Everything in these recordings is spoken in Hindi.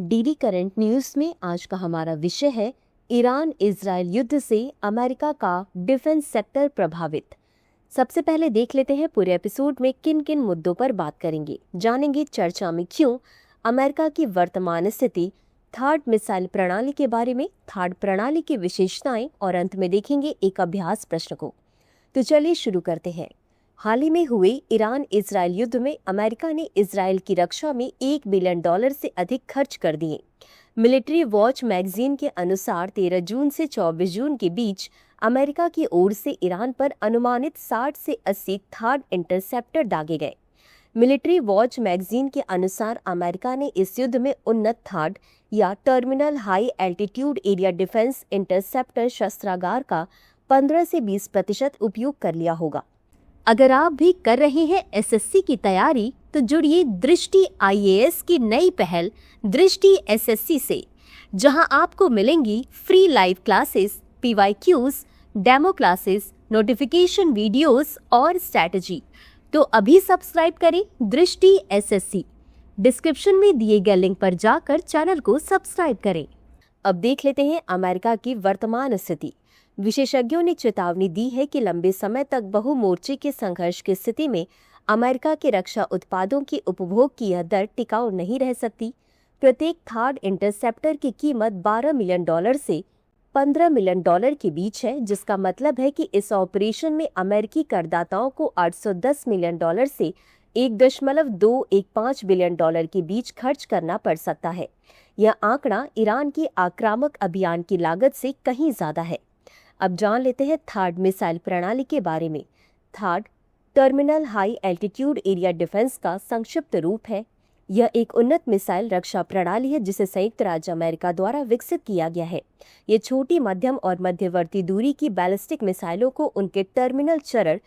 डीडी करंट न्यूज में आज का हमारा विषय है ईरान इजराइल युद्ध से अमेरिका का डिफेंस सेक्टर प्रभावित। सबसे पहले देख लेते हैं पूरे एपिसोड में किन किन मुद्दों पर बात करेंगे। जानेंगे चर्चा में क्यों, अमेरिका की वर्तमान स्थिति, थर्ड मिसाइल प्रणाली के बारे में, थर्ड प्रणाली की विशेषताएं और अंत में देखेंगे एक अभ्यास प्रश्न को। तो चलिए शुरू करते हैं। हाल ही में हुए ईरान इजराइल युद्ध में अमेरिका ने इजराइल की रक्षा में $1 बिलियन से अधिक खर्च कर दिए। मिलिट्री वॉच मैगजीन के अनुसार 13 जून से 24 जून के बीच अमेरिका की ओर से ईरान पर अनुमानित 60 से 80 थर्ड इंटरसेप्टर दागे गए। मिलिट्री वॉच मैगजीन के अनुसार अमेरिका ने इस युद्ध में उन्नत थर्ड या terminal high altitude area defense interceptor शस्त्रागार का 15 से 20% उपयोग कर लिया होगा। अगर आप भी कर रहे हैं एसएससी की तैयारी तो जुड़िए दृष्टि आईएएस की नई पहल दृष्टि एसएससी से, जहां आपको मिलेंगी free live classes, PYQs, demo classes, notification videos और स्ट्रैटेजी। तो अभी सब्सक्राइब करें दृष्टि एसएससी। डिस्क्रिप्शन में दिए गए लिंक पर जाकर चैनल को सब्सक्राइब करें। अब देख लेते हैं अमेरिका की वर्तमान स्थिति। विशेषज्ञों ने चेतावनी दी है कि लंबे समय तक बहुमोर्चे के संघर्ष की स्थिति में अमेरिका के रक्षा उत्पादों के उपभोग की यह दर टिकाऊ नहीं रह सकती। प्रत्येक थर्ड इंटरसेप्टर की कीमत $12 मिलियन से $15 मिलियन के बीच है, जिसका मतलब है कि इस ऑपरेशन में अमेरिकी करदाताओं को $810 मिलियन से $1.215 बिलियन के बीच खर्च करना पड़ सकता है। यह आंकड़ा ईरान की आक्रामक अभियान की लागत से कहीं ज्यादा है। अब जान लेते हैं थर्ड मिसाइल प्रणाली के बारे में। Third terminal high altitude area defence का संक्षिप्त रूप है। यह एक उन्नत मिसाइल रक्षा प्रणाली है जिसे संयुक्त राज्य अमेरिका द्वारा विकसित किया गया है। ये छोटी, मध्यम और मध्यवर्ती दूरी की बैलिस्टिक मिसाइलों को उनके टर्मिनल चरण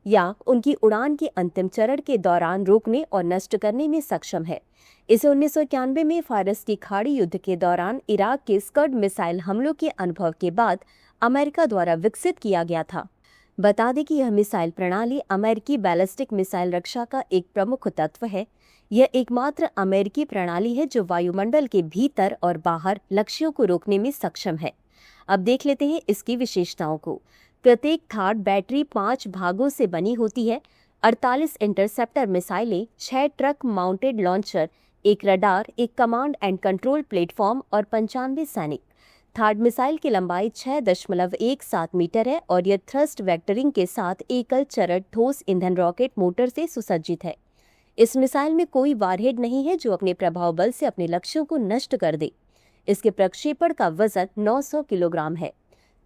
या उनकी उड़ान के अंतिम चरण के दौरान रोकने और नष्ट करने में सक्षम है। इसे 1991 में फारस की खाड़ी युद्ध के दौरान इराक के स्कड मिसाइल हमलों के अनुभव के बाद अमेरिका द्वारा विकसित किया गया था। बता दें कि यह मिसाइल प्रणाली अमेरिकी बैलिस्टिक मिसाइल रक्षा का एक प्रमुख तत्व है। यह एकमात्र अमेरिकी प्रणाली है जो वायुमंडल के भीतर और बाहर लक्ष्यों को रोकने में सक्षम है। अब देख लेते हैं इसकी विशेषताओं को। प्रत्येक थर्ड बैटरी 5 भागों से बनी होती है। 48 इंटरसेप्टर मिसाइलें, 6 ट्रक माउंटेड लॉन्चर, एक रडार, एक कमांड एंड कंट्रोल प्लेटफॉर्म और 95 सैनिक। थर्ड मिसाइल की लंबाई 6.17 मीटर है और यह थ्रस्ट वेक्टरिंग के साथ एकल चरण ठोस ईंधन रॉकेट मोटर से सुसज्जित है। इस मिसाइल में कोई वारहेड नहीं है जो अपने प्रभाव बल से अपने लक्ष्यों को नष्ट कर दे। इसके प्रक्षेपण का वजन 900 किलोग्राम है।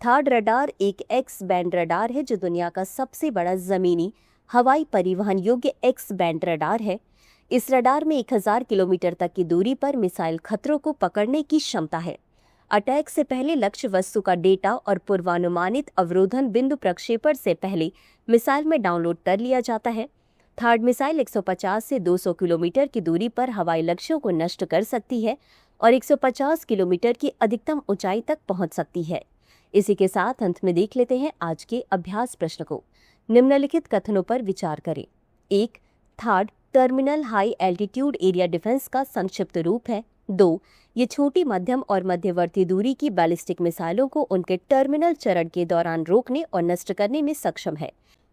थर्ड रडार एक एक्स बैंड रडार है जो दुनिया का सबसे बड़ा जमीनी हवाई परिवहन योग्य एक्स बैंड रडार है। इस रडार में 1000 किलोमीटर तक की दूरी पर मिसाइल खतरों को पकड़ने की क्षमता है। अटैक से पहले लक्ष्य वस्तु का डेटा और पूर्वानुमानित अवरोधन बिंदु प्रक्षेपण से पहले मिसाइल में डाउनलोड कर लिया जाता है। थर्ड मिसाइल 150 से 200 किलोमीटर की दूरी पर हवाई लक्ष्यों को नष्ट कर सकती है और 150 किलोमीटर की अधिकतम ऊंचाई तक पहुंच सकती है। इसी के साथ अंत में देख लेते हैं आज के अभ्यास प्रश्न को। निम्नलिखित कथनों पर विचार करें। 1. Third terminal high altitude area defence का संक्षिप्त रूप है। 2. ये छोटी, मध्यम और मध्यवर्ती दूरी की बैलिस्टिक मिसाइलों को उनके टर्मिनल चरण के दौरान रोकने और नष्ट करने में सक्षम है।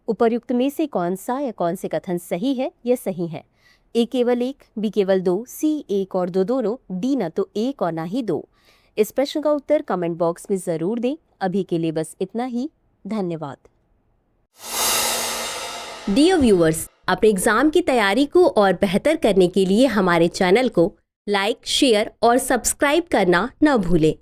उपर्युक्त में से कौन सा या कौन से कथन सही है? यह सही है। ए केवल 1, बी केवल 2, सी 1 और 2 दोनों, डी न तो 1 और न ही 2। इस प्रश्न का उत्तर कमेंट बॉक्स में जरूर दें। अभी के लिए बस इतना ही। धन्यवाद। डियर व्यूअर्स, अपने एग्जाम की तैयारी को और बेहतर करने के लिए हमारे चैनल को लाइक, शेयर और सब्सक्राइब करना न भूलें।